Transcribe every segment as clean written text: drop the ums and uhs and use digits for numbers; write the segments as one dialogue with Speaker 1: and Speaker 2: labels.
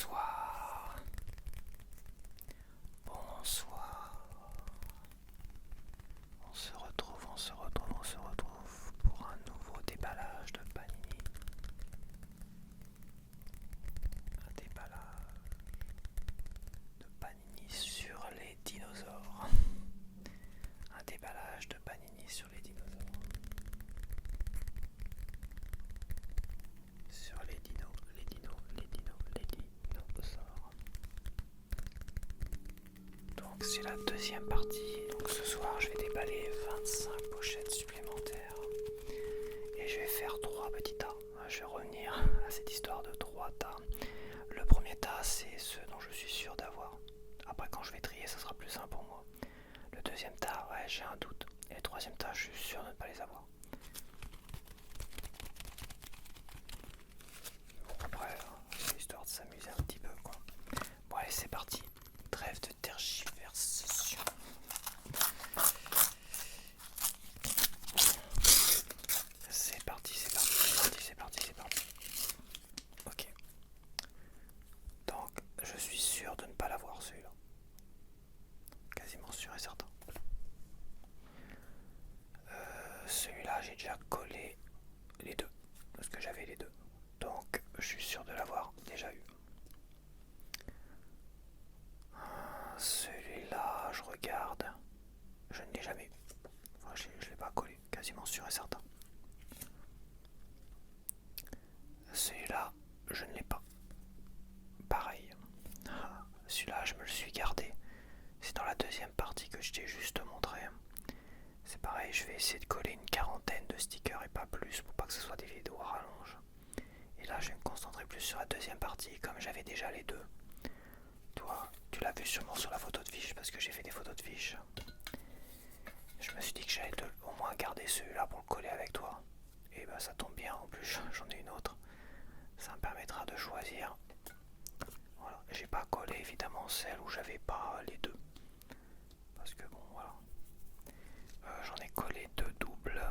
Speaker 1: Bonsoir. Bonsoir. On se retrouve pour un nouveau déballage de Panini. Un déballage de Panini sur les dinosaures. Un déballage de Panini sur les dinosaures. Sur les dinosaures. Donc c'est la deuxième partie. Donc ce soir je vais déballer 25 pochettes supplémentaires. Et je vais faire 3 petits tas. Je vais revenir à cette histoire de 3 tas. Le premier tas c'est ceux dont je suis sûr d'avoir. Après quand je vais trier ça sera plus simple pour moi. Le deuxième tas, ouais j'ai un doute. Et le troisième tas je suis sûr de ne pas les avoir. Bon après c'est histoire de s'amuser un petit peu quoi. Bon allez c'est parti. Trêve de tergiversation. C'est parti. Ok. Donc je suis sûr de ne pas l'avoir celui-là. Quasiment sûr et certain. Celui-là j'ai déjà collé les deux. Parce que j'avais les deux. Donc je suis sûr de l'avoir déjà eu. Celui-là je regarde. Je ne l'ai jamais eu. Enfin je ne l'ai pas collé. Quasiment sûr et certain. Celui-là je ne l'ai pas. Pareil. Celui-là je me le suis gardé. C'est dans la deuxième partie que je t'ai juste montré. C'est pareil, je vais essayer de coller une quarantaine de stickers et pas plus pour pas que ce soit des vidéos à rallonge. Et là je vais me concentrer plus sur la deuxième partie comme j'avais déjà les deux. Toi, tu l'as vu sûrement sur la photo de fiche parce que j'ai fait des photos de fiche. Je me suis dit que j'allais au moins garder celui-là pour le coller avec toi. Et bah ça tombe bien, en plus j'en ai une autre. Ça me permettra de choisir. Voilà, j'ai pas collé évidemment celle où j'avais pas les deux. Parce que bon voilà. J'en ai collé deux doubles.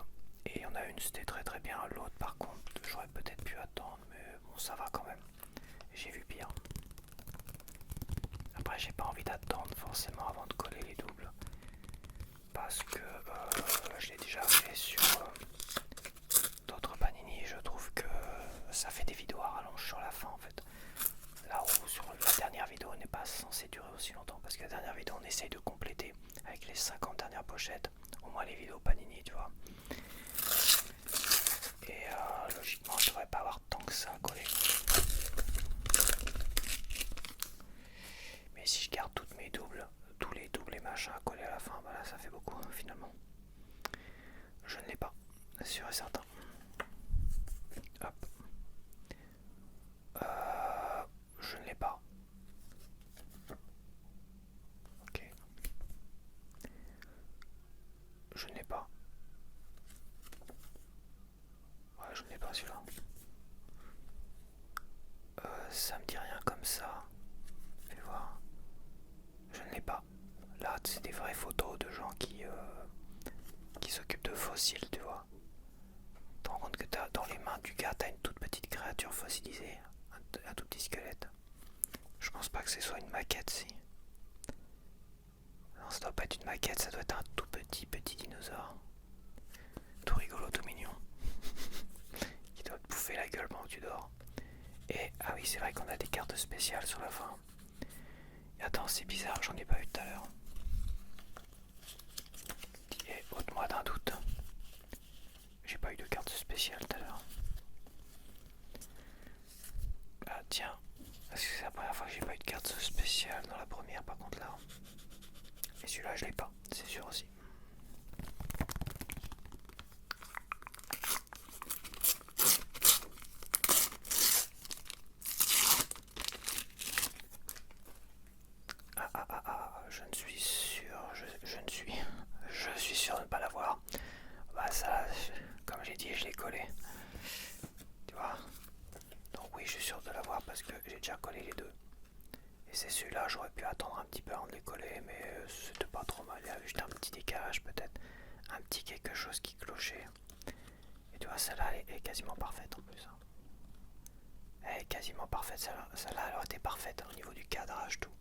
Speaker 1: Et il y en a une c'était très bien. L'autre par contre j'aurais peut-être pu attendre. Mais bon ça va quand même. J'ai vu pire. Après j'ai pas envie d'attendre forcément avant de coller les doubles. Parce que je l'ai déjà fait sur d'autres Panini. Je trouve que ça fait des vidéos à rallonge sur la fin en fait. Là où sur la dernière vidéo n'est pas censé durer aussi longtemps. Parce que la dernière vidéo on essaye de compléter avec les 50 dernières pochettes. Au moins les vidéos Panini tu vois. Et logiquement je devrais pas avoir tant que ça à coller. Mais si je garde toutes mes doubles, tous les doubles et machins à coller à la fin, bah là ça fait beaucoup finalement. Je ne l'ai pas, sûr et certain. Hop. Je ne l'ai pas. Ok. Je ne l'ai pas. Ouais, je ne l'ai pas celui-là. Ça me dit rien comme ça. Fais voir. Je ne l'ai pas. Là, c'est des vraies photos de gens qui s'occupent de fossiles, tu vois. Tu te rends compte que dans les mains du gars, t'as une toute petite créature fossilisée, un tout petit squelette. Je pense pas que ce soit une maquette, si. Non, ça doit pas être une maquette, ça doit être un tout petit dinosaure. Tout rigolo, tout mignon. Qui doit te bouffer la gueule pendant que tu dors. Et, ah oui, c'est vrai qu'on a des cartes spéciales sur la fin. Et attends, c'est bizarre, j'en ai pas eu tout à l'heure. Et ôte-moi d'un doute. J'ai pas eu de carte spéciale tout à l'heure. Ah tiens, parce que c'est la première fois que j'ai pas eu de carte spéciale dans la première par contre là. Et celui-là je l'ai pas, c'est sûr aussi. Je ne suis sûr, je suis sûr de ne pas l'avoir. Bah ça, comme j'ai dit, je l'ai collé. Tu vois. Donc oui, je suis sûr de l'avoir parce que j'ai déjà collé les deux. Et c'est celui-là, j'aurais pu attendre un petit peu avant de les coller, mais c'était pas trop mal. Il y avait juste un petit décalage peut-être, un petit quelque chose qui clochait. Et tu vois, celle-là est quasiment parfaite en plus. Elle est quasiment parfaite, celle-là elle aurait été parfaite au niveau du cadrage, tout.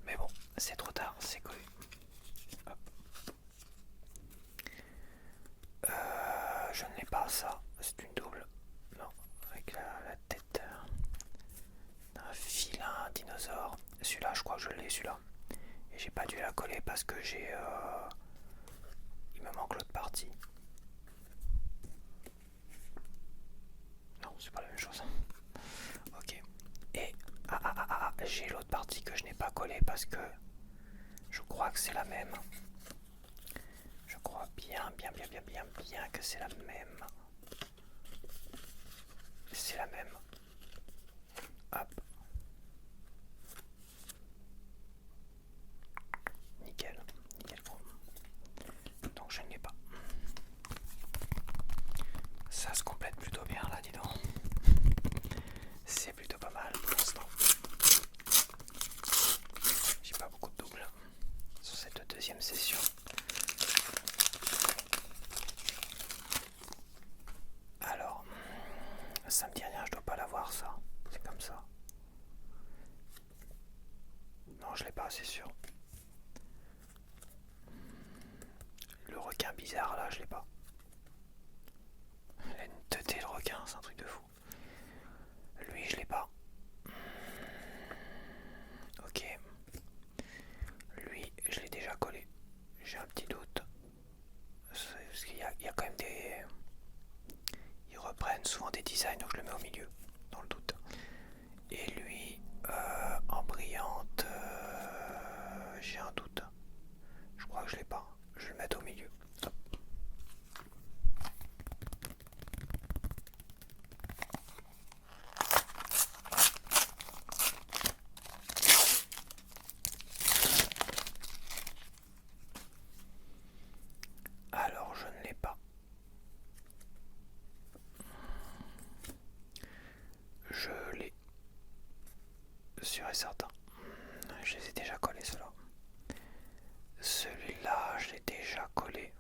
Speaker 1: Mais bon, c'est trop tard, c'est collé. Hop. Je ne l'ai pas, ça, c'est une double. Non, avec la tête d'un félin dinosaure. Celui-là, je crois que je l'ai, celui-là. Et j'ai pas dû la coller parce que il me manque l'autre partie. Non, c'est pas la même chose. Ok. Et j'ai l'autre partie que je n'ai pas collée parce que je crois que c'est la même. Je crois bien que c'est la même. C'est la même. Hop. Nickel. Nickel chrome. Donc je ne l'ai pas. Ça se complète plutôt bien là, dis donc. C'est plutôt pas mal pour l'instant. J'ai pas beaucoup de doubles sur cette deuxième session. Alors, ça me dit rien, je dois pas l'avoir ça. C'est comme ça. Non, je l'ai pas, c'est sûr. Le requin bizarre là, je l'ai pas. La teuté le requin, c'est un truc de fou. Lui, je l'ai pas. Ok. Lui, je l'ai déjà collé. J'ai un petit doute. Parce qu'il y a quand même des... Ils reprennent souvent des designs, donc je le mets au milieu, dans le doute. Et lui, en brillante, j'ai un doute. Je crois que je l'ai pas. Je vais le mettre au milieu. Hop. Alors, je ne l'ai pas. Je l'ai. Sûr et certain. Je les ai déjà collés, ceux-là. Celui-là, je l'ai déjà collé.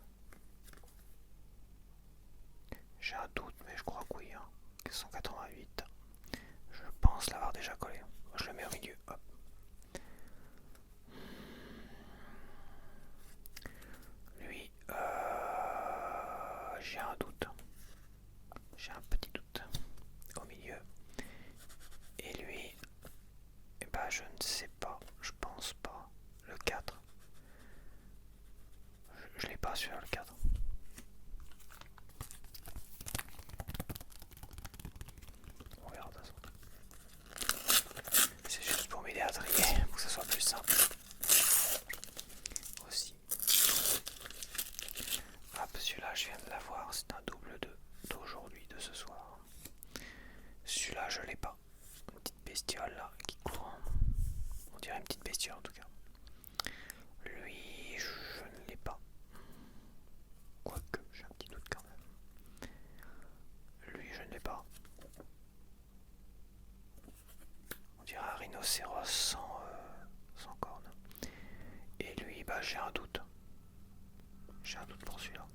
Speaker 1: J'ai un doute, mais je crois que oui. 188. Je pense l'avoir déjà collé. Je le mets au milieu. Hop. Lui, j'ai un doute. J'ai un petit doute au milieu. Et lui, eh ben, je ne sais pas. Je pense pas. Le 4. Je l'ai pas sur le 4. On verra de toute façon. C'est juste pour m'aider à trier, pour que ça soit plus simple. Aussi. Hop, celui-là, je viens de l'avoir. C'est un double d'aujourd'hui, de ce soir. Celui-là, je l'ai pas. Une petite bestiole là qui court. On dirait une petite bestiole en tout cas. Lui, je ne l'ai pas. Quoique, j'ai un petit doute quand même. Lui, je ne l'ai pas. On dirait un rhinocéros sans cornes. Et lui, bah j'ai un doute. J'ai un doute pour celui-là.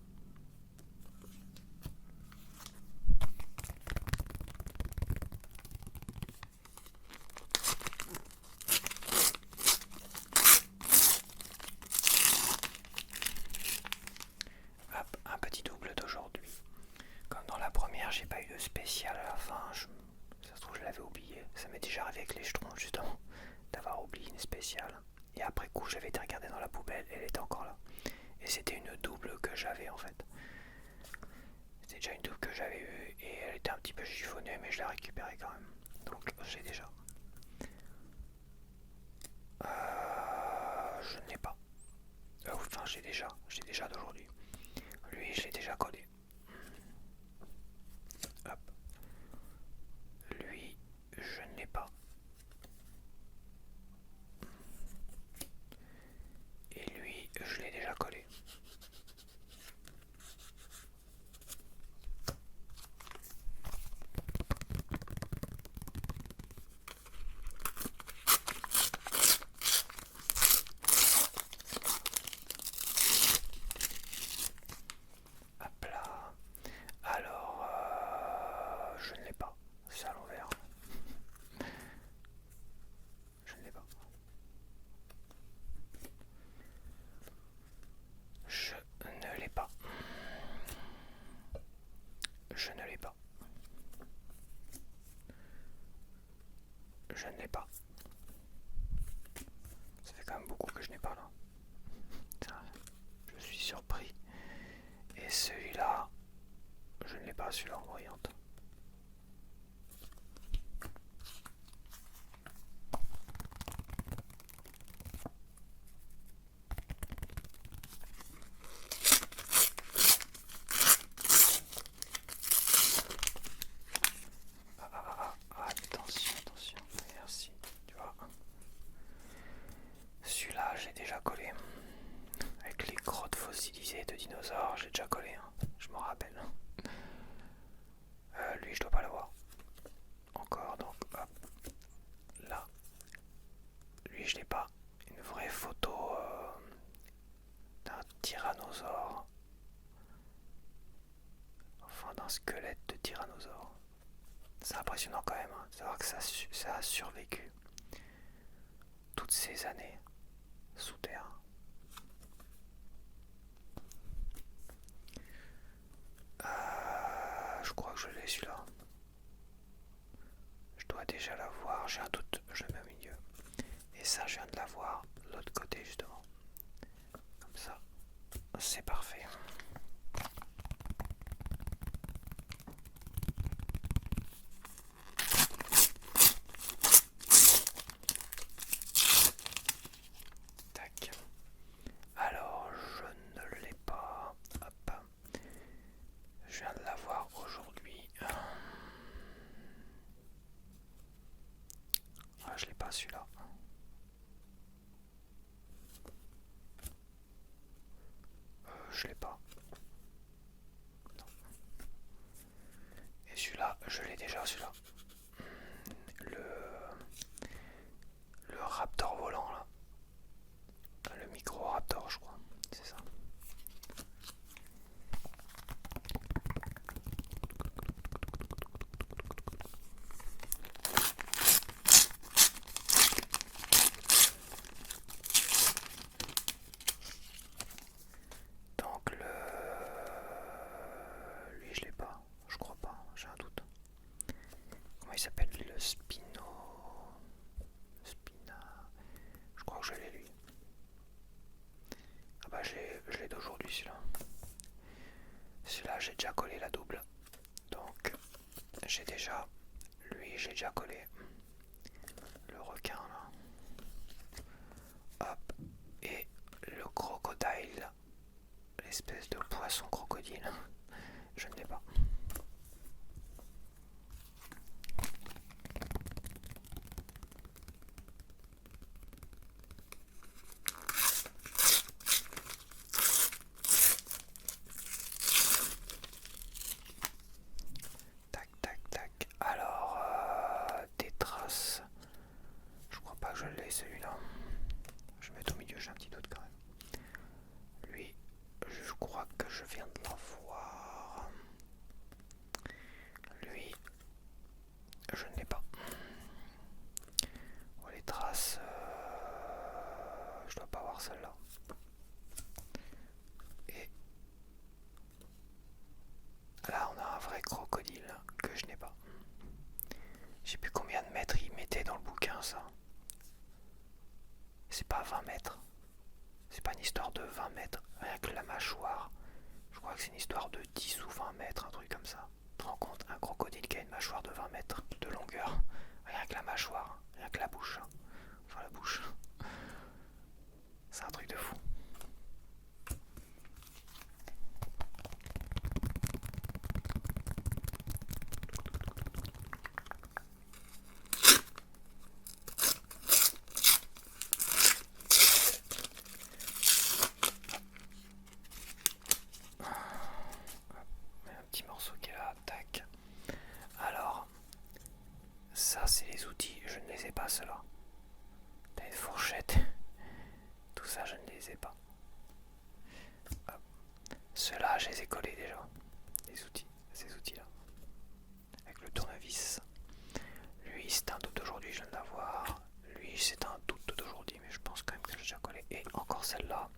Speaker 1: Hop, un petit double d'aujourd'hui. Comme dans la première, j'ai pas eu de spécial à la fin. Ça se trouve, je l'avais oublié. Ça m'est déjà arrivé avec les jetons, justement, d'avoir oublié une spéciale. Et après coup, j'avais été regarder dans la poubelle et elle était encore là. Et c'était une double que j'avais en fait. C'était déjà une double que j'avais eue et elle était un petit peu chiffonnée, mais je l'ai récupérée quand même. Donc j'ai déjà. Je ne l'ai pas. Enfin, j'ai déjà d'aujourd'hui. Lui, je l'ai déjà collé. Hop. Lui, je ne l'ai pas. Et lui, je l'ai déjà collé. je ne l'ai pas. Ça fait quand même beaucoup que je n'ai pas là. Je suis surpris. Et celui-là, je ne l'ai pas, celui-là en brillante. Attention, attention, merci, tu vois. Celui-là, j'ai déjà collé. Avec les crottes fossilisées de dinosaures, j'ai déjà collé, hein. Je m'en rappelle. Lui, je dois pas l'avoir. Encore, donc hop, là. Lui, je l'ai pas. Une vraie photo d'un tyrannosaure. Enfin, d'un squelette de tyrannosaure. C'est impressionnant quand même, hein, de savoir que ça a survécu toutes ces années sous terre. Je crois que je l'ai celui-là. Je dois déjà l'avoir, j'ai un doute, je le mets au milieu. Et ça, je viens de l'avoir de l'autre côté justement. Comme ça, c'est parfait. Tac. Alors, je ne l'ai pas. Hop. Je viens de l'avoir aujourd'hui. Ah, je l'ai pas celui-là. Je l'ai pas. Non. Et celui-là, je l'ai déjà celui-là. Le Raptor volant là. Le micro Raptor, je crois. C'est ça. Donc lui je l'ai pas, je crois pas, j'ai un doute. Comment il s'appelle le Spina. Je crois que je l'ai lui. Ah bah je l'ai d'aujourd'hui celui-là. Celui-là j'ai déjà collé la double. Donc j'ai déjà. Lui j'ai déjà collé. Le requin là. Hop. Et le crocodile. L'espèce de poisson crocodile. Je ne l'ai pas. Tac, tac, tac. Alors, des traces. Je crois pas que je l'ai celui-là. Je vais mettre au milieu, j'ai un petit doute quand même. Lui, je crois que je viens de l'avoir. Lui, je ne l'ai pas. Oh, les traces, je dois pas avoir celle-là. Et là, on a un vrai crocodile que je n'ai pas. Je sais plus combien de mètres il mettait dans le bouquin, ça. C'est pas 20 mètres. C'est pas une histoire de 20 mètres, rien que la mâchoire. Je crois que c'est une histoire de 10 ou 20 mètres, un truc comme ça. Tu te rends compte, un crocodile qui a une mâchoire de 20 mètres de longueur. Rien que la mâchoire, rien que la bouche. Enfin la bouche. C'est un truc de fou. Un petit morceau qui est là, tac. Alors, ça c'est les outils, je ne les ai pas ceux-là. T'as une fourchette, tout ça je ne les ai pas. Ceux-là je les ai collés déjà, les outils, ces outils-là. Avec le tournevis. Lui c'est un doute d'aujourd'hui, je viens de l'avoir. Lui c'est un doute d'aujourd'hui, mais je pense quand même que j'ai déjà collé. Et encore celle-là.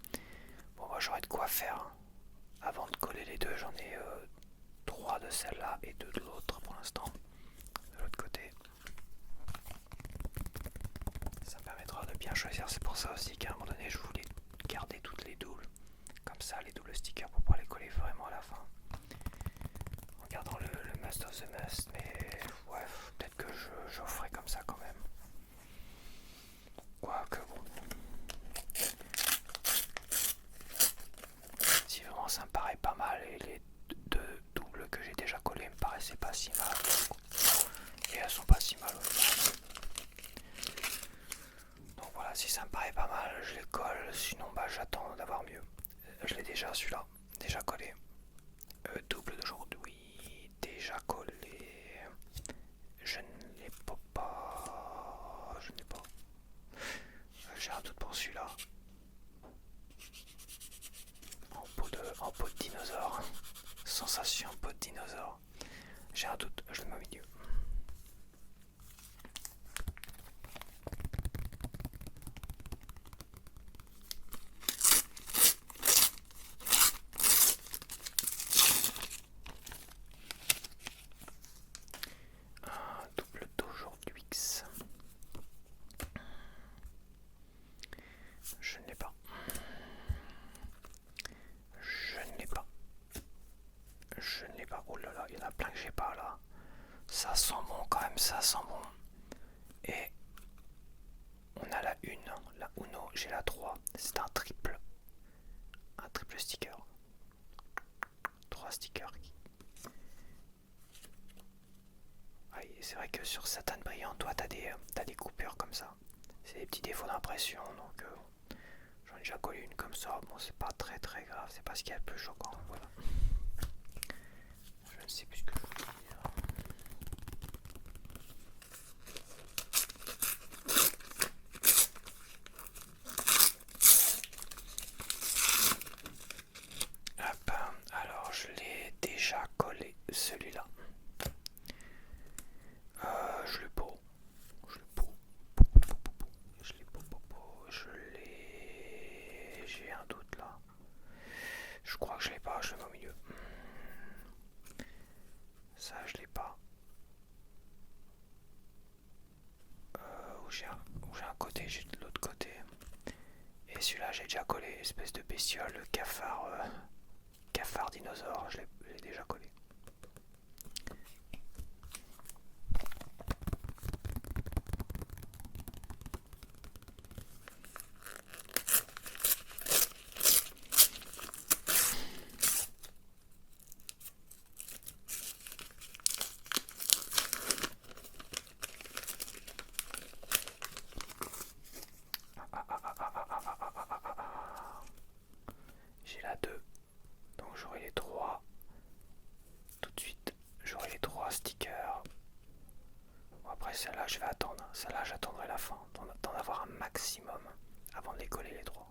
Speaker 1: Bon moi j'aurais de quoi faire. Hein. Avant de coller les deux, j'en ai 3 de celle-là et 2 de l'autre pour l'instant. De l'autre côté. bien choisir. C'est pour ça aussi qu'à un moment donné je voulais garder toutes les doubles. Comme ça les doubles stickers pour pouvoir les coller vraiment à la fin. En gardant le Must of the Must. Mais ouais, peut-être que je ferai comme ça quand même. Quoique bon. Si vraiment ça me paraît pas mal et les deux doubles que j'ai déjà collés me paraissaient pas si mal. Et elles sont pas si mal au final. Donc voilà, si ça me paraît pas mal, je les colle. Sinon bah j'attends d'avoir mieux. Je l'ai déjà celui-là, déjà collé. Double d'aujourd'hui, déjà collé. Je ne l'ai pas. Je n'ai pas. J'ai un doute pour celui-là. En peau de dinosaure. Sensation en peau de dinosaure. J'ai un doute, je le mets au milieu. Un double d'aujourd'hui. Je ne l'ai pas. Je ne l'ai pas. Je ne l'ai pas. Oh là là, il y en a plein que j'ai pas là. Ça sent bon quand même, ça sent bon. Et on a la 1, la Uno, j'ai la 3. C'est un triple. Un triple sticker. 3 stickers. C'est vrai que sur Satan Brillant, toi t'as des coupures comme ça. C'est des petits défauts d'impression, donc j'en ai déjà collé une comme ça. Bon, c'est pas très très grave, c'est pas ce qu'il y a de plus choquant. Voilà. Je ne sais plus ce que je voulais dire. Hop, alors je l'ai déjà collé celui-là. Je l'ai pas. Je l'ai pas. Je l'ai pas. Je l'ai. J'ai un doute là. Je crois que je l'ai pas, je le mets au milieu. Ça je l'ai pas. Où j'ai un côté, j'ai de l'autre côté. Et celui-là j'ai déjà collé, espèce de bestiole, cafard dinosaure, je l'ai déjà collé. J'ai la 2, donc j'aurai les 3. Tout de suite, j'aurai les 3 stickers. Bon, après celle-là, je vais attendre. Celle-là, j'attendrai la fin, d'en avoir un maximum avant de les coller les 3.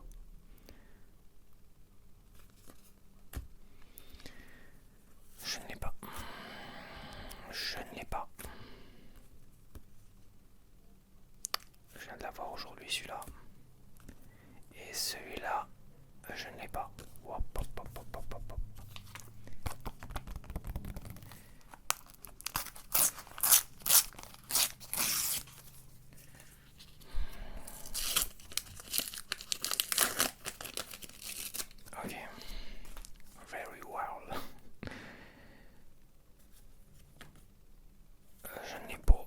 Speaker 1: Je ne l'ai pas. Je ne l'ai pas. Je viens de l'avoir aujourd'hui celui-là. Et celui-là, je ne l'ai pas. Hop, hop, hop, hop, hop, hop. Ok. Very well. Je ne l'ai pas.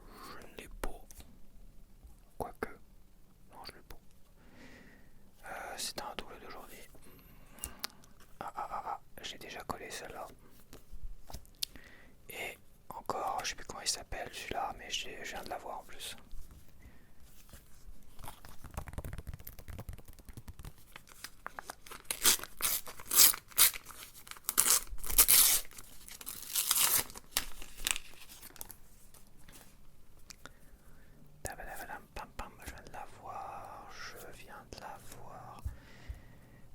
Speaker 1: Je ne l'ai pas. Quoique. Non, je l'ai pas. C'est un double d'aujourd'hui. J'ai déjà collé celle-là. Et encore, je sais plus comment il s'appelle celui-là, mais je viens de l'avoir en plus. Je viens de l'avoir.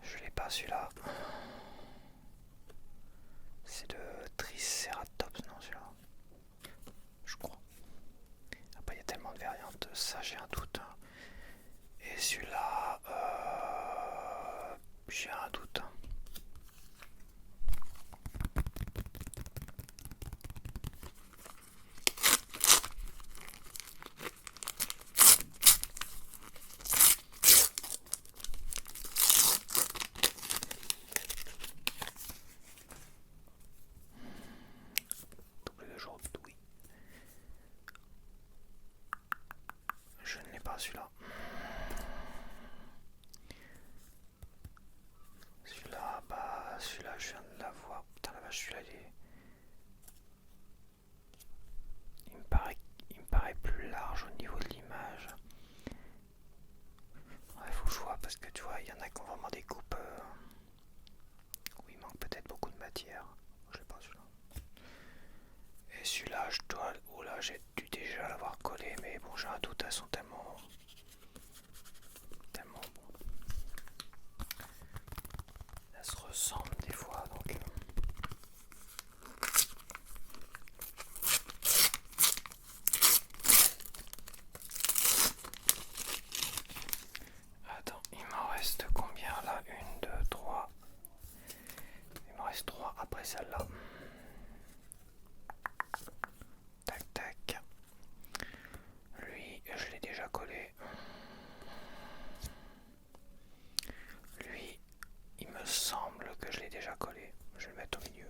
Speaker 1: Je l'ai pas celui-là. C'est de Triceratops, non celui-là. Je crois. Après il y a tellement de variantes, ça j'ai un doute. Et celui-là, j'ai un doute. celui-là. Celui-là, bah celui-là je viens de l'avoir. Putain la vache, celui-là il me paraît plus large au niveau de l'image. Ouais, faut que je vois parce que tu vois, il y en a qui ont vraiment des coupes où il manque peut-être beaucoup de matière. Je sais pas celui-là. Et celui-là, je dois. Oh là, j'ai dû déjà l'avoir collé, mais bon, j'ai un doute, elles sont tellement bon. Elles se ressemblent des fois donc. Attends, il m'en reste combien là? 1, 2, 3. Il m'en reste 3 après celle-là. Tac tac. Lui, je l'ai déjà collé. Lui, il me semble que je l'ai déjà collé. Je vais le mettre au milieu.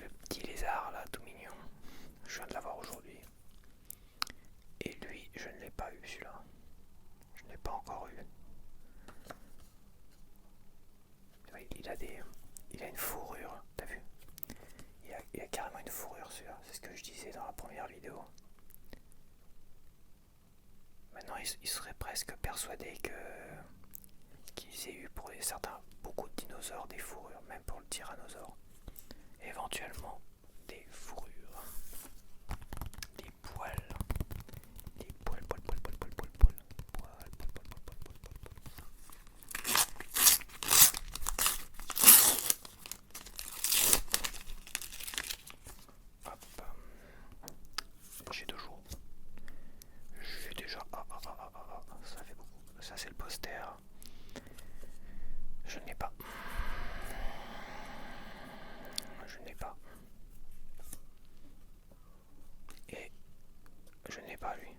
Speaker 1: Le petit lézard là, tout mignon. Je viens de l'avoir aujourd'hui. Et lui, je ne l'ai pas eu celui-là. Je ne l'ai pas encore eu. Il a une fourrure, t'as vu? Il a carrément une fourrure celui-là. C'est ce que je disais dans la première vidéo. Maintenant, il serait presque persuadé qu'ils aient eu pour certains beaucoup de dinosaures des fourrures, même pour le tyrannosaure. Éventuellement des fourrures. Des poils. Des poils. Hop. J'ai toujours. J'ai déjà. Ça fait beaucoup. Ça c'est le poster. Je n'ai pas. Je n'ai pas. Et je n'ai pas lui.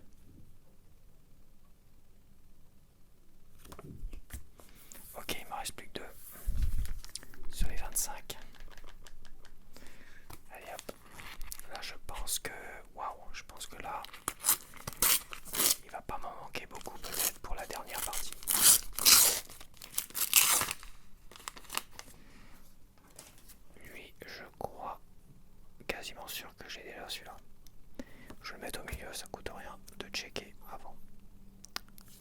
Speaker 1: Ok, il me reste plus que 2 sur les 25. Allez hop. Là je pense que. Waouh, je pense que là. Il va pas m'en manquer beaucoup peut-être pour la dernière partie. Lui, je crois quasiment sûr que j'ai déjà celui-là. Je vais le mettre au milieu, ça coûte rien de checker avant.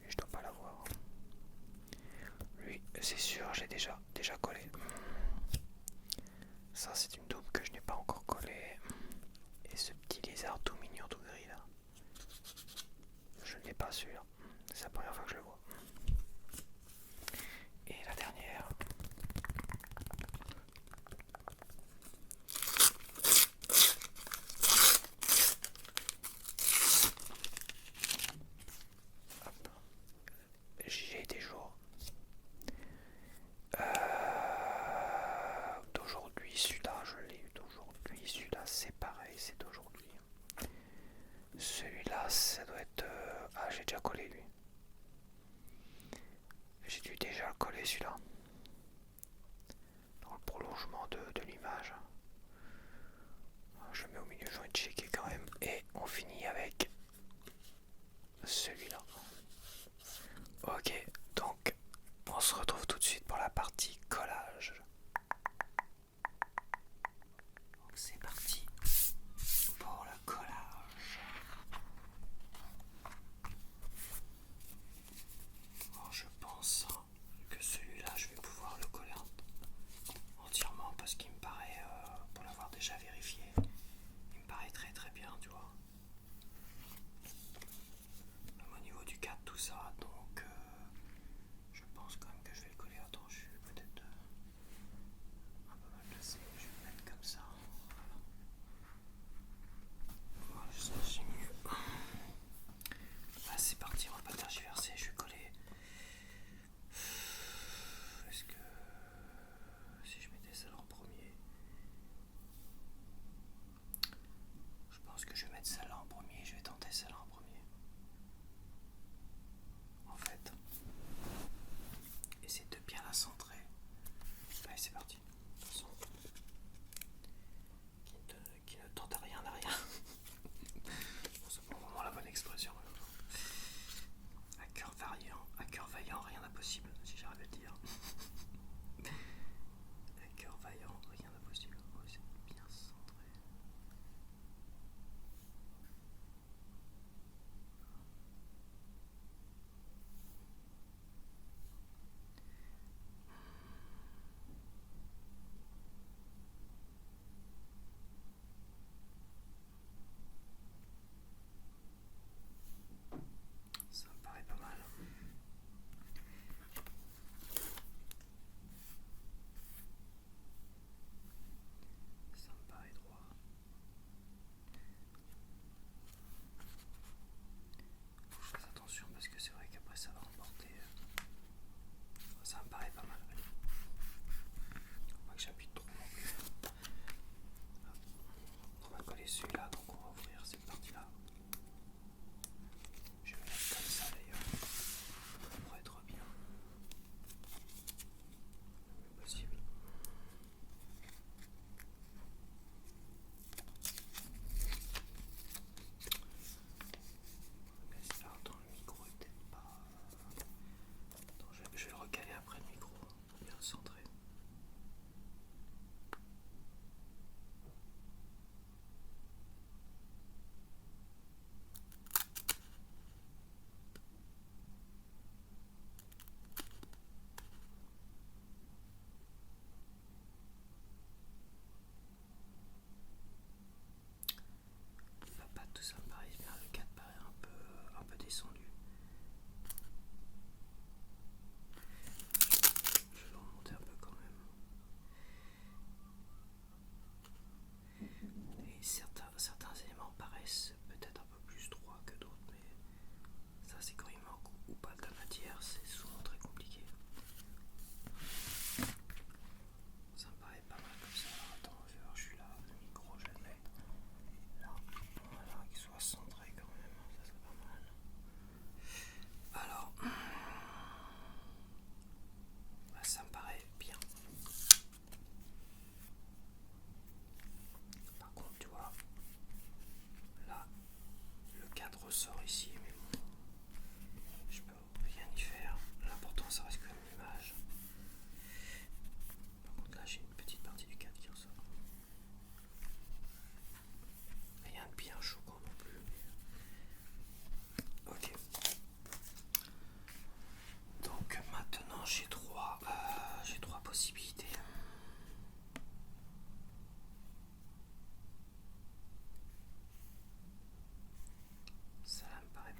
Speaker 1: Et je dois pas l'avoir. Lui, c'est sûr, j'ai déjà collé. Ça, c'est une double que je n'ai pas encore collée. Et ce petit lézard tout mignon, tout gris là. Je n'ai pas celui-là. C'est la première fois que je le vois. Et la dernière. Hop. J'ai des jours. D'aujourd'hui, celui-là, je l'ai eu d'aujourd'hui. Celui-là, c'est pareil, c'est d'aujourd'hui. Celui-là, ça doit être. Ah, j'ai déjà collé lui. J'ai dû déjà coller celui-là. Dans le prolongement de l'image. Je le mets au milieu, je vais checker quand même. Et on finit avec celui-là. Ok, donc on se retrouve tout de suite pour la partie collage. Donc c'est parti pour le collage. Alors je pense que celui-là je vais pouvoir le coller entièrement parce qu'il me paraît, pour l'avoir déjà vérifié, il me paraît très très bien, tu vois. ressort ici, mais bon, je peux rien y faire. L'important, ça reste quand même l'image. Par contre, là, j'ai une petite partie du 4 qui ressort. Rien de bien choquant non plus. Mais... ok. Donc maintenant, j'ai trois possibilités. Ça me paraît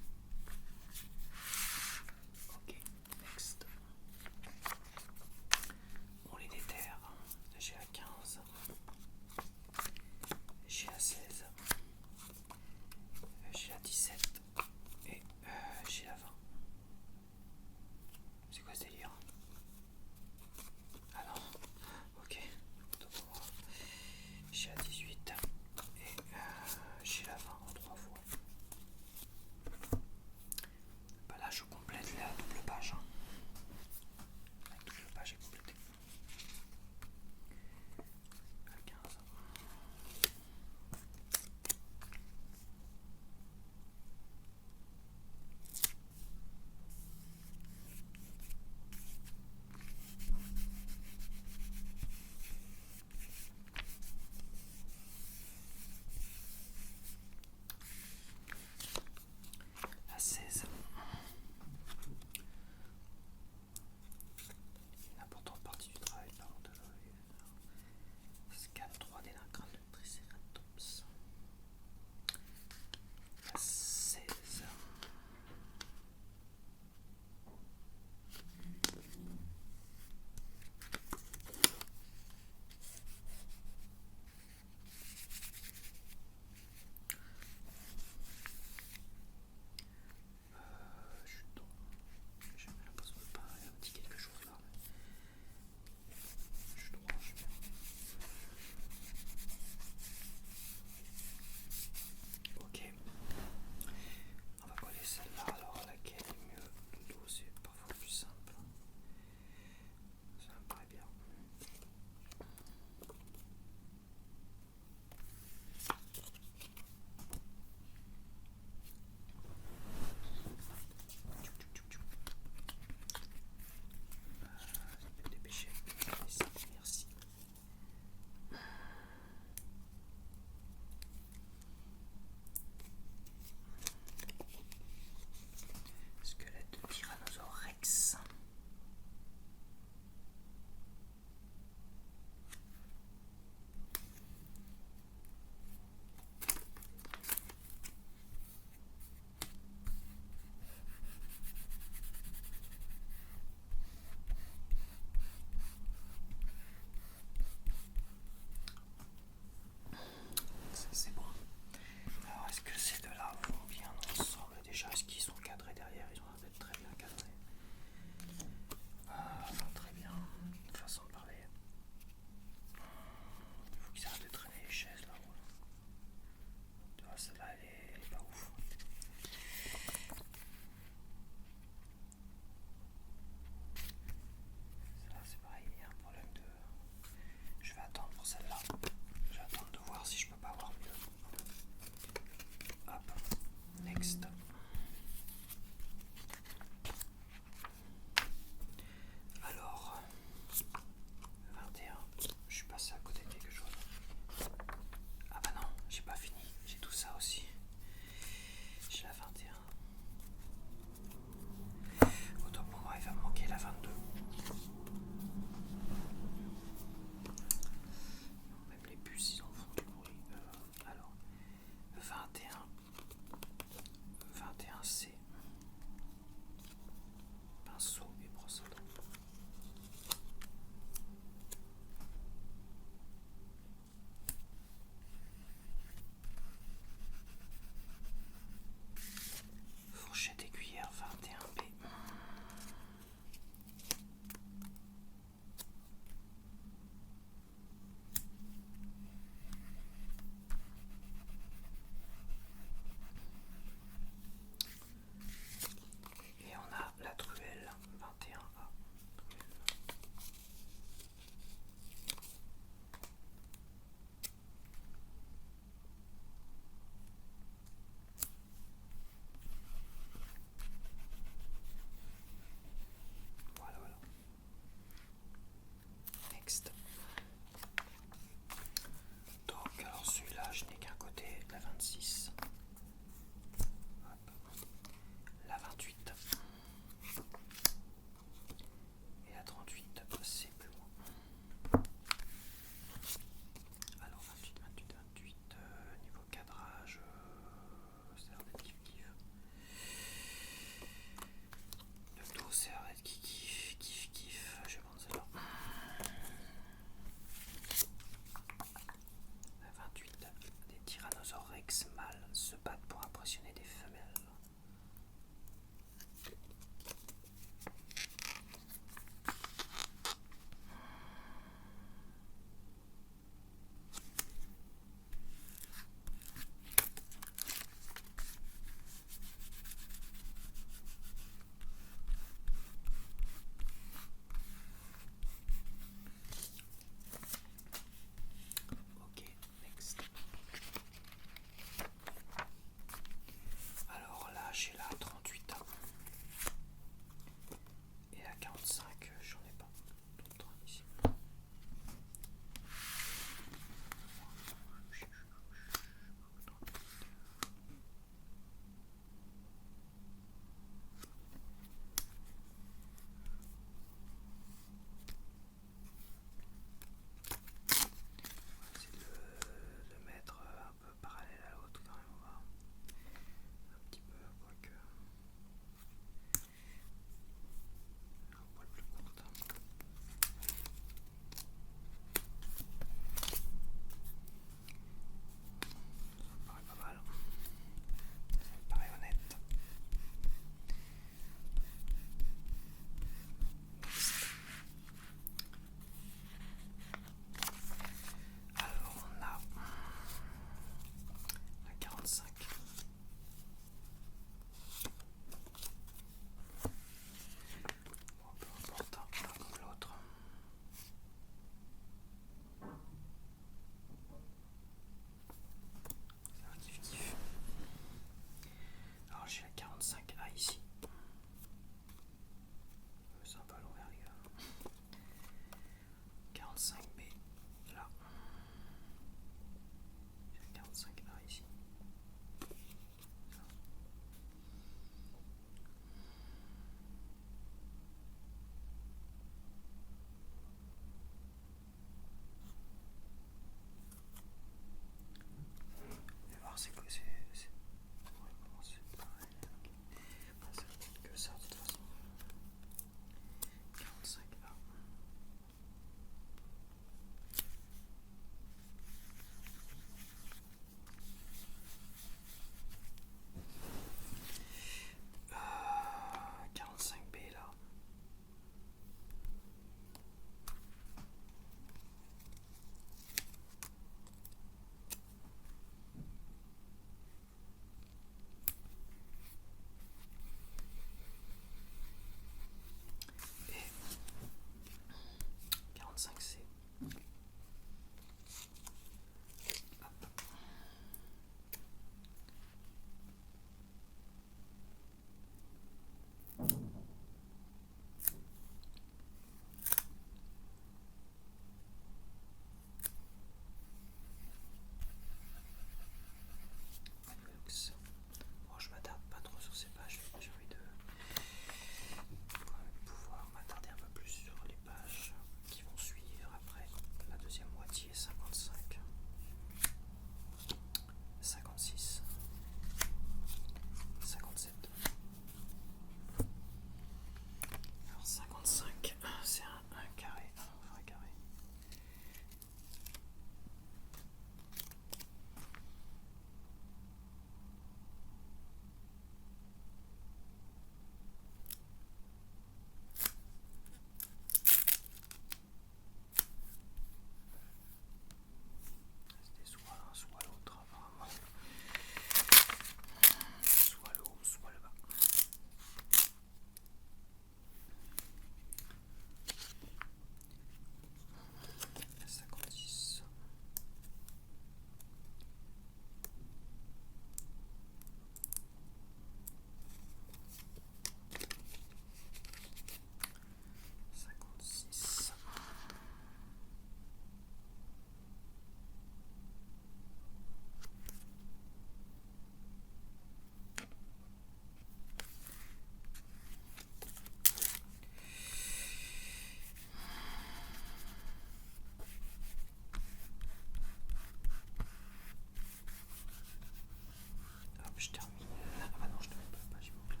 Speaker 1: je termine. Ah bah non, je termine pas la page, il manque la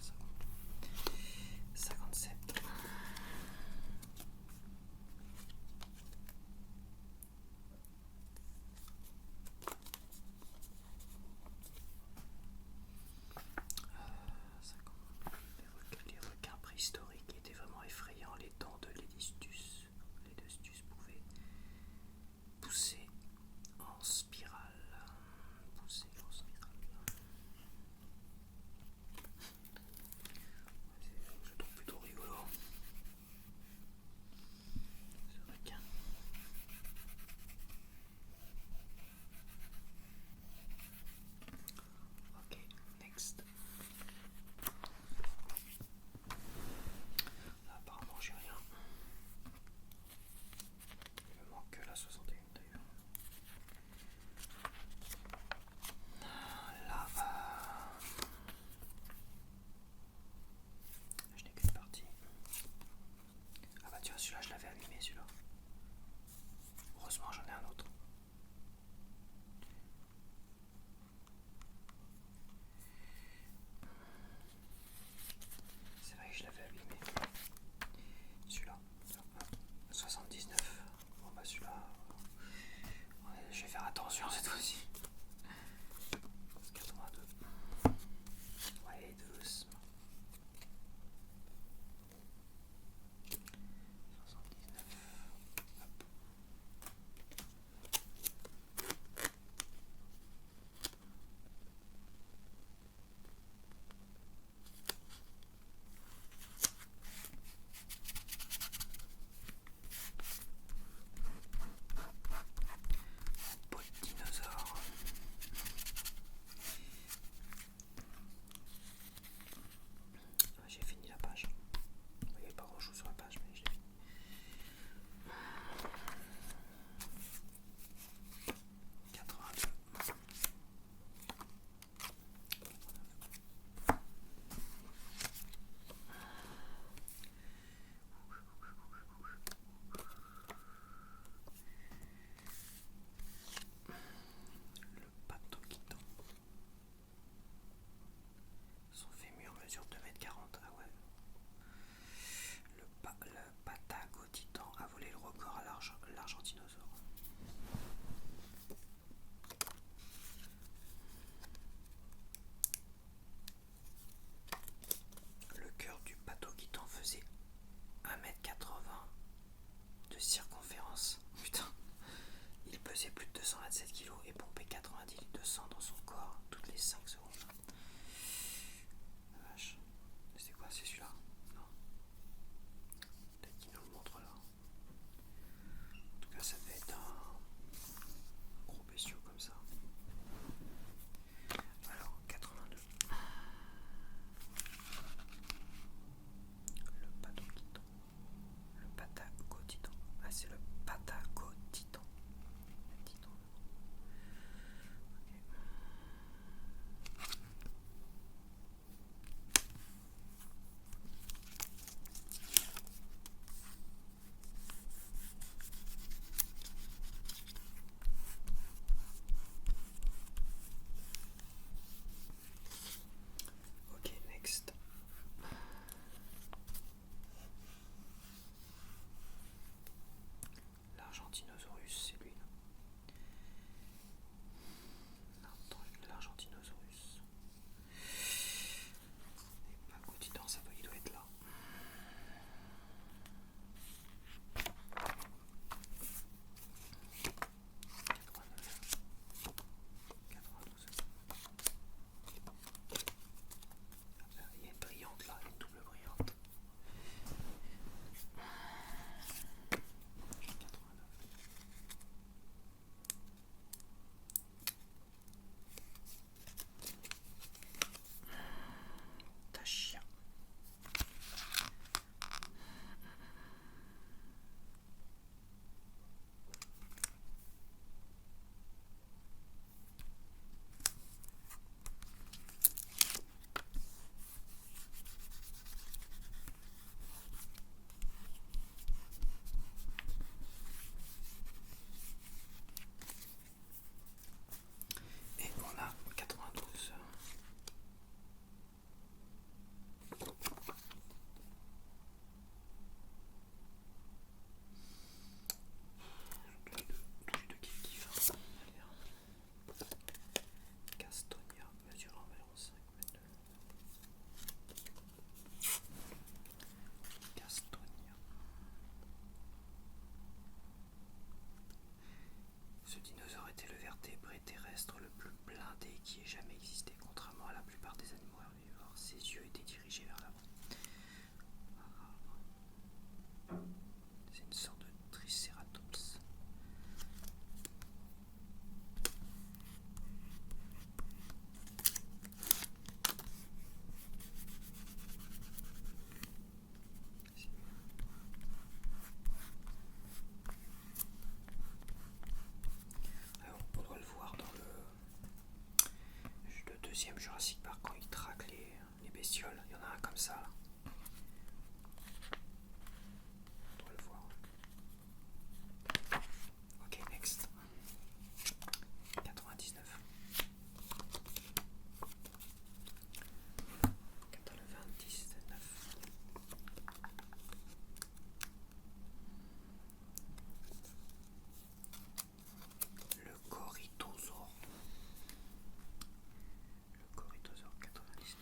Speaker 1: 57. Les requins préhistoriques étaient vraiment effrayants. Les dents de l'Edestus. L'Edestus pouvaient pousser en spirale. Je trouve plutôt rigolo. Ce requin. Ok, next. Là, apparemment, j'ai rien. Il me manque que la 61 d'ailleurs. Là, je n'ai qu'une partie. Ah bah tiens, celui-là, je l'avais allumé, celui-là. Heureusement, j'en ai un autre. C'est vrai que je l'avais allumé. Celui-là. 79. Bon bah celui-là, je vais faire attention cette fois-ci. 82. Ouais, doucement. 79. Hop. Peau de dinosaure. J'ai fini la page. Il n'y avait pas grand chose sur la page, mais je l'ai fini. 82. Le patoquiton. Son fémur mesure 2,40 m. Ah ouais. Le patagotitan a volé le record à l'argentinosaure. Le cœur du patoquitan faisait 1,80 m de circonférence. Putain. Il pesait plus de 227 kg et pompait 90 litres de sang dans son corps toutes les 5 secondes. La vache. C'est quoi? C'est celui-là? Non. Peut-être qu'il nous le montre là. En tout cas, ça devait être terrestre le plus blindé qui ait jamais existé. Contrairement à la plupart des animaux herbivores, ses yeux étaient dirigés vers l'avant. C'est une sorte de tricératops. Alors, on doit le voir dans le deuxième Jurassic Park quand il traque les bestioles. Il y en a un comme ça là. On doit le voir. Ok, next. 99. 99. Le Corythosaure. Le Corythosaure 99.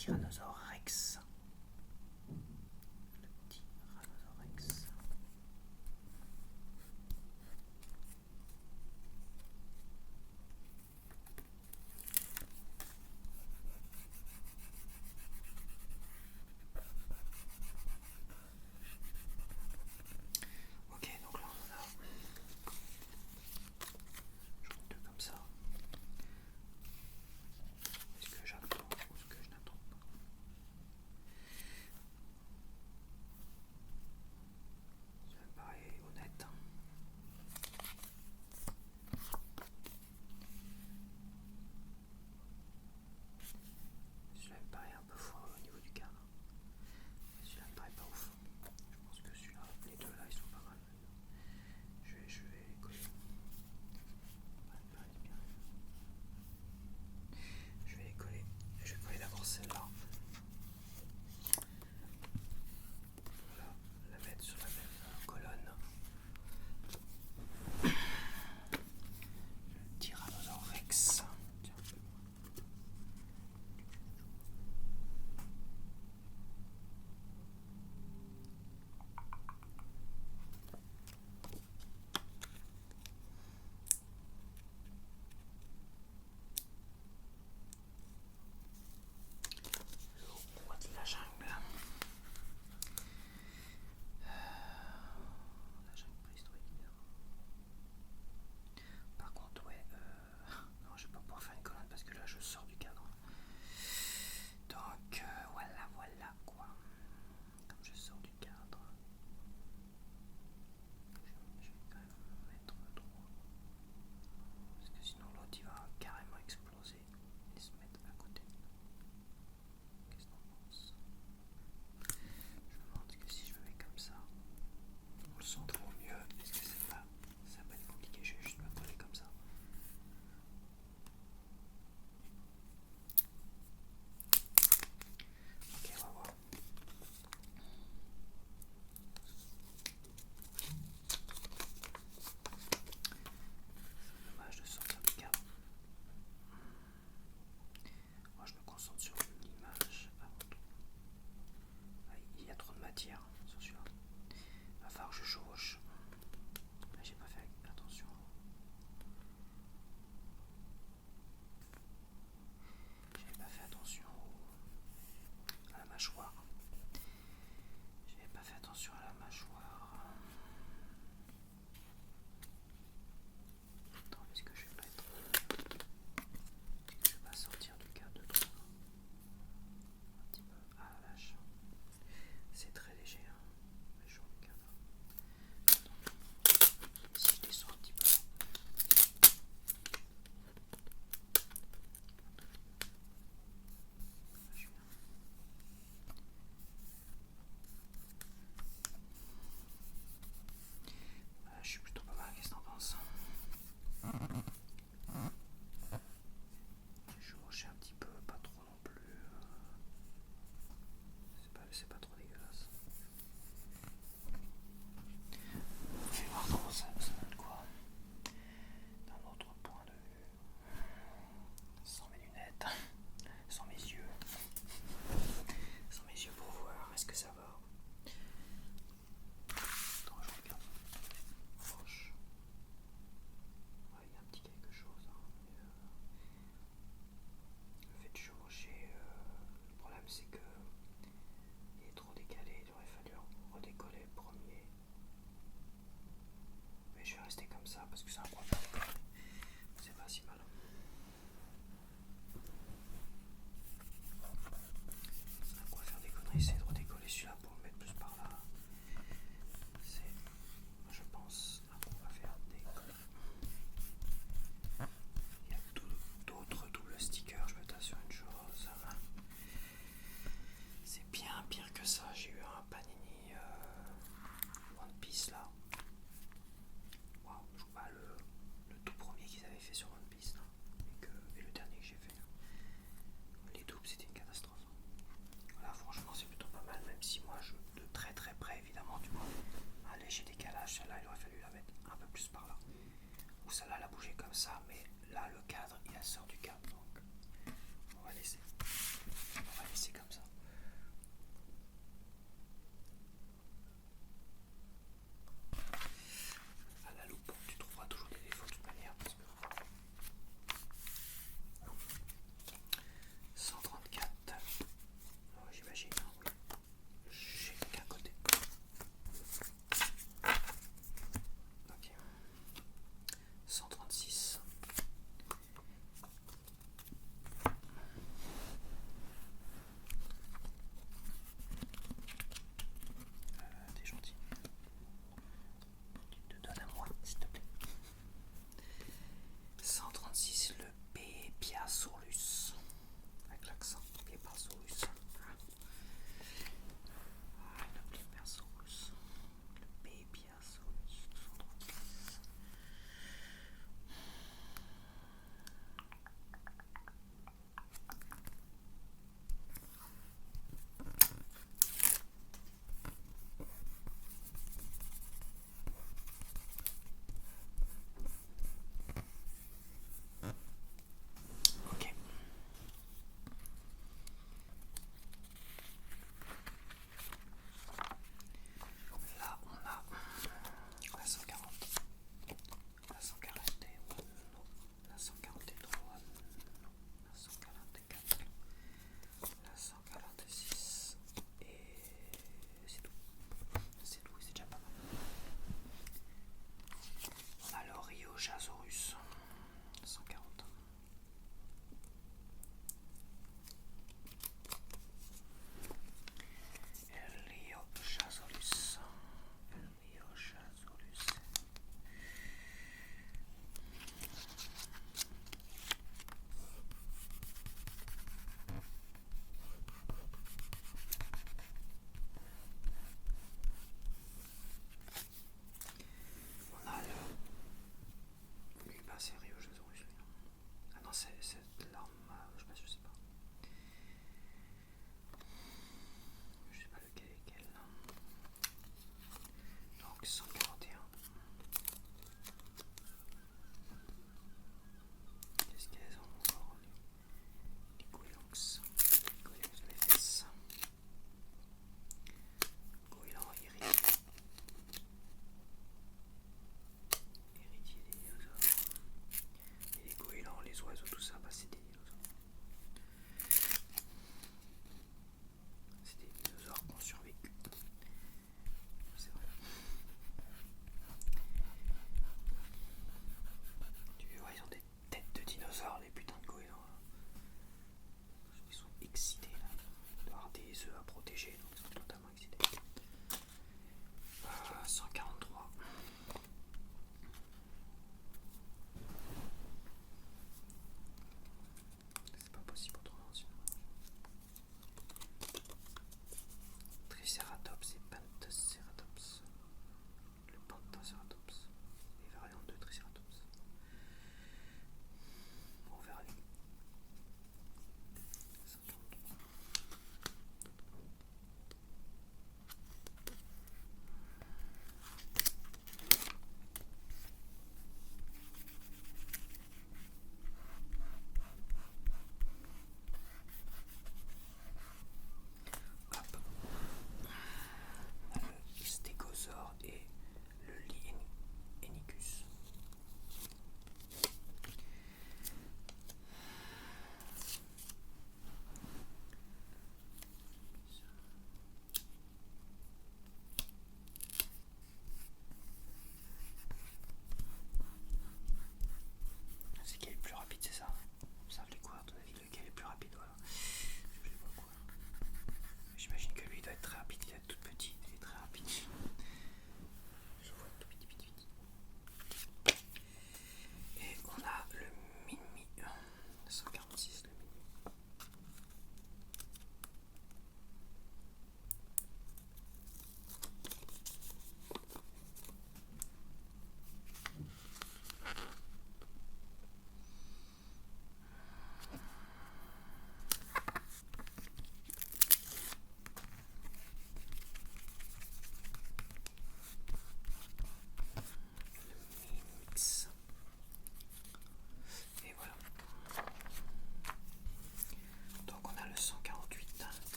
Speaker 1: Tyrannosaure Rex. Le Tyrannosaure Rex. Ok, donc là on en a. J'en ai deux comme ça. Est-ce que j'attends ou est-ce que je n'attends pas?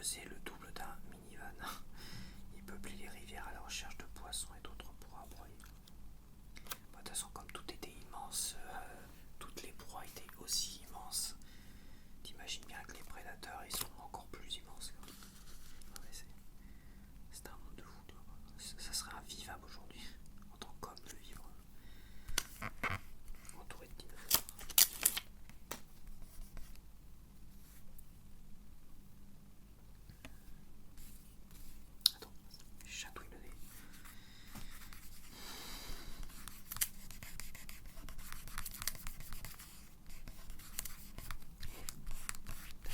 Speaker 1: peser le double d'un minivan. Il peuplait les rivières à la recherche de poissons et d'autres proies à broyer. De toute façon, comme tout était immense, toutes les proies étaient aussi immenses. T'imagines bien que les prédateurs, ils sont encore plus immenses. Non, mais c'est un monde de fou. Ça serait invivable aujourd'hui, en tant qu'homme, de vivre entouré de dinosaures. Attends, je chatouille le nez. T'as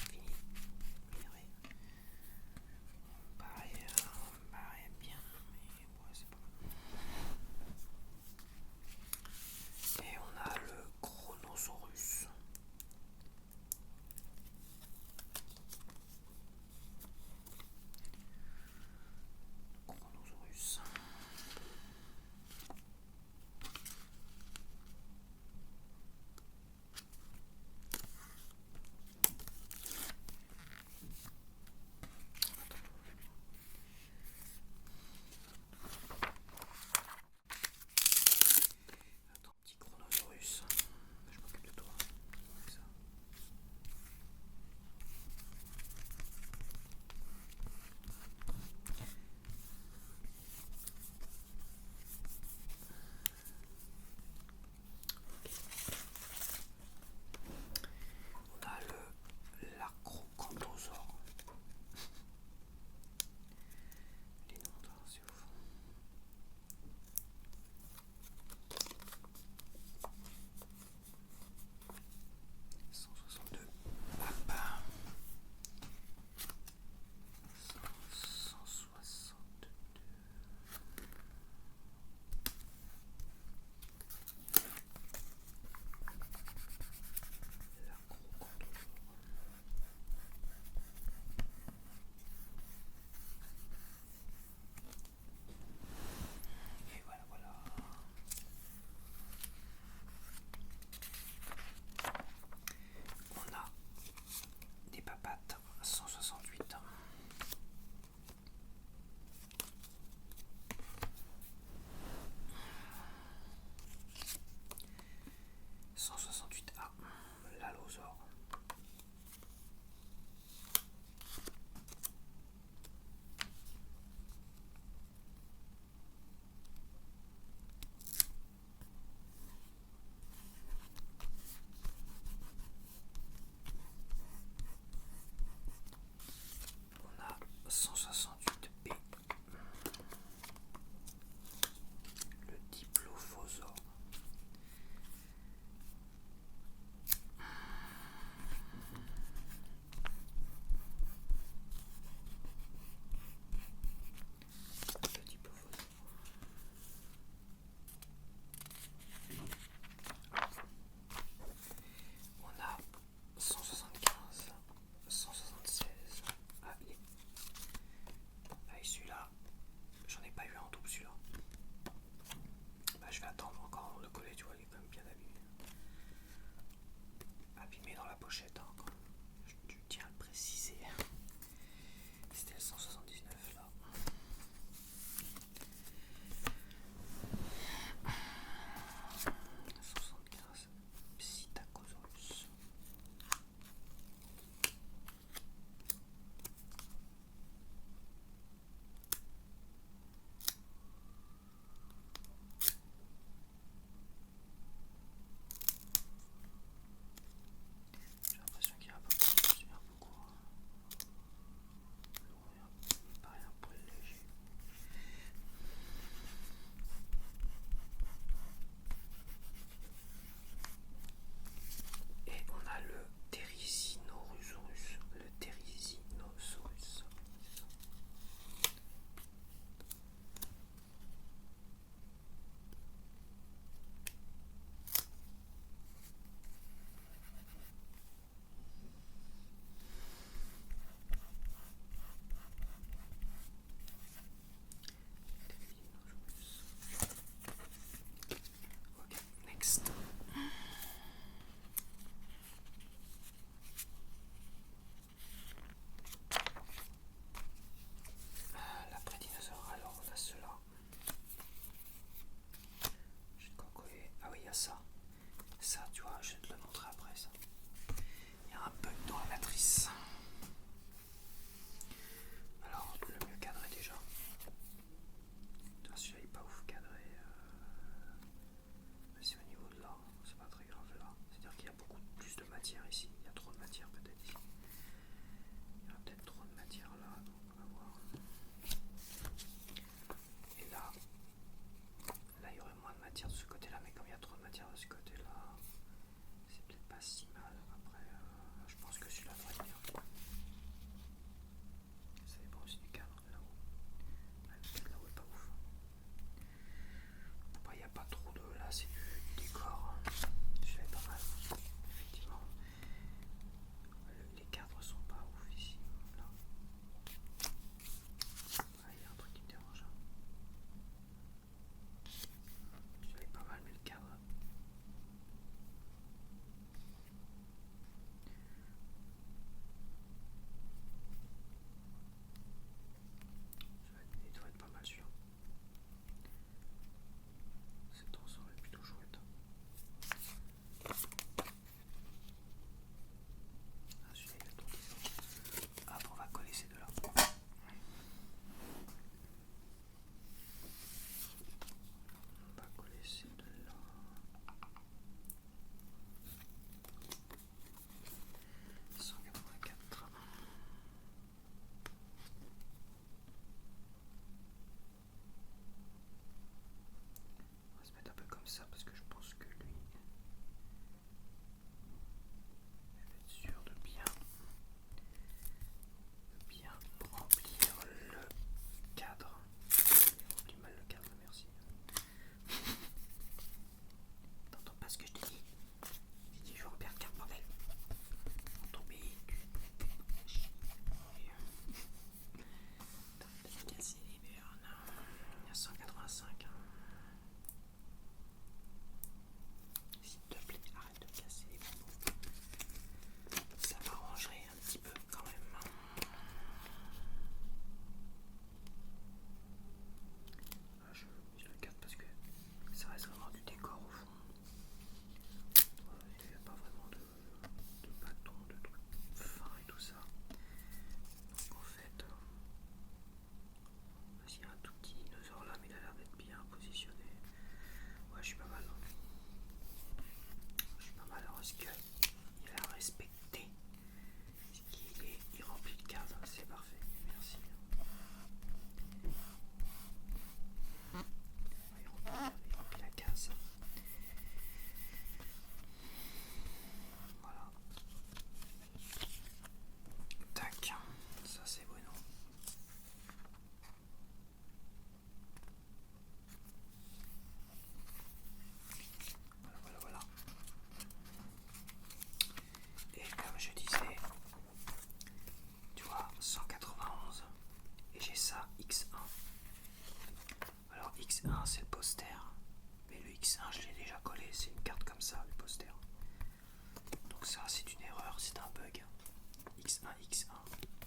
Speaker 1: un X1.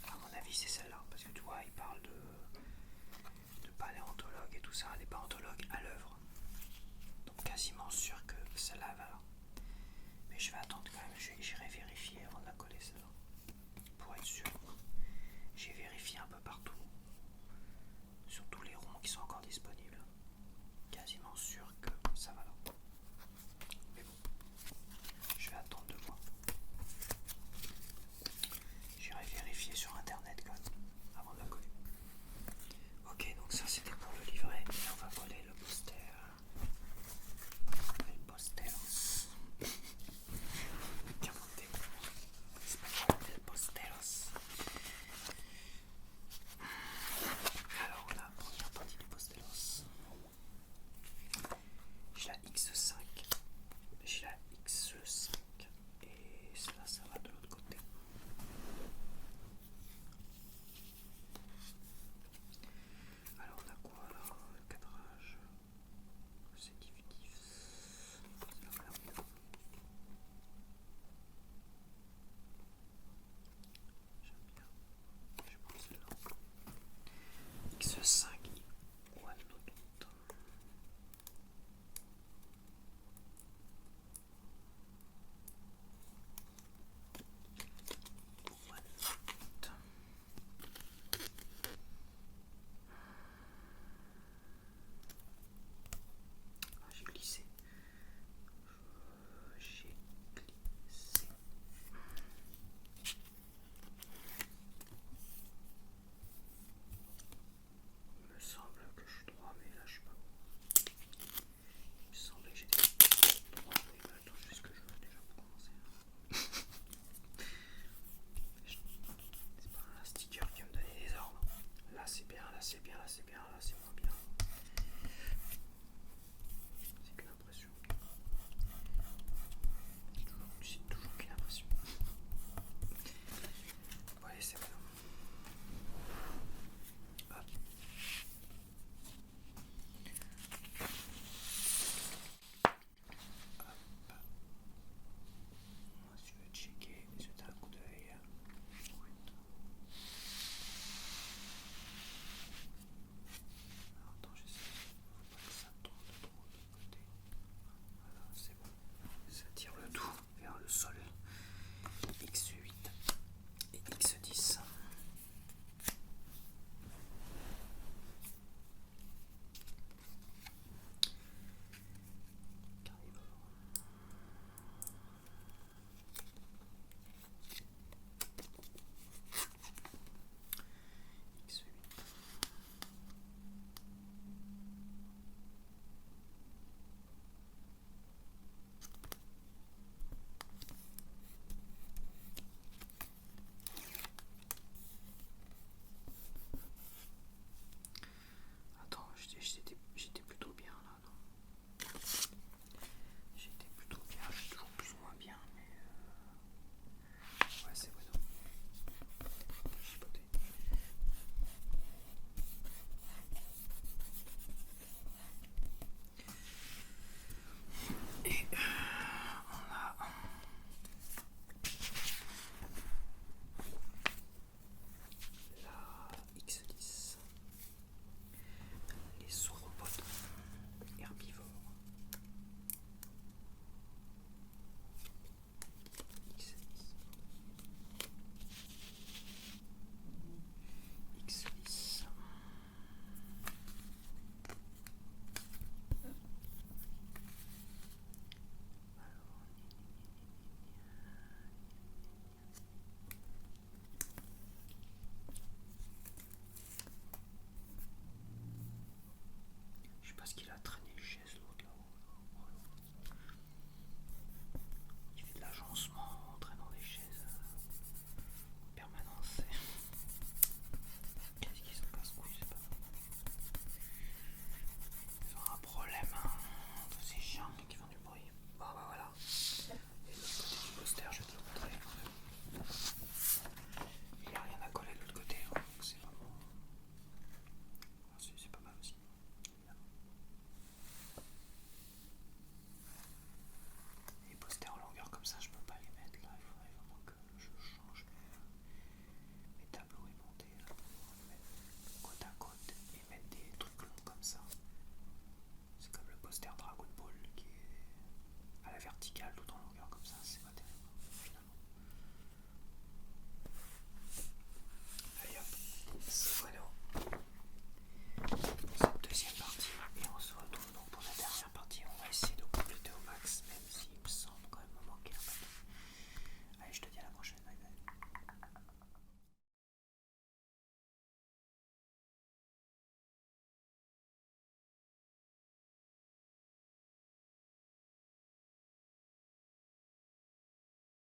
Speaker 1: À mon avis, c'est celle-là. Parce que tu vois, il parle de paléontologue et tout ça, des paléontologues à l'œuvre. Donc quasiment sûr que celle-là va là. Mais je vais attendre quand même, j'irai vérifier avant de la coller celle-là. Pour être sûr.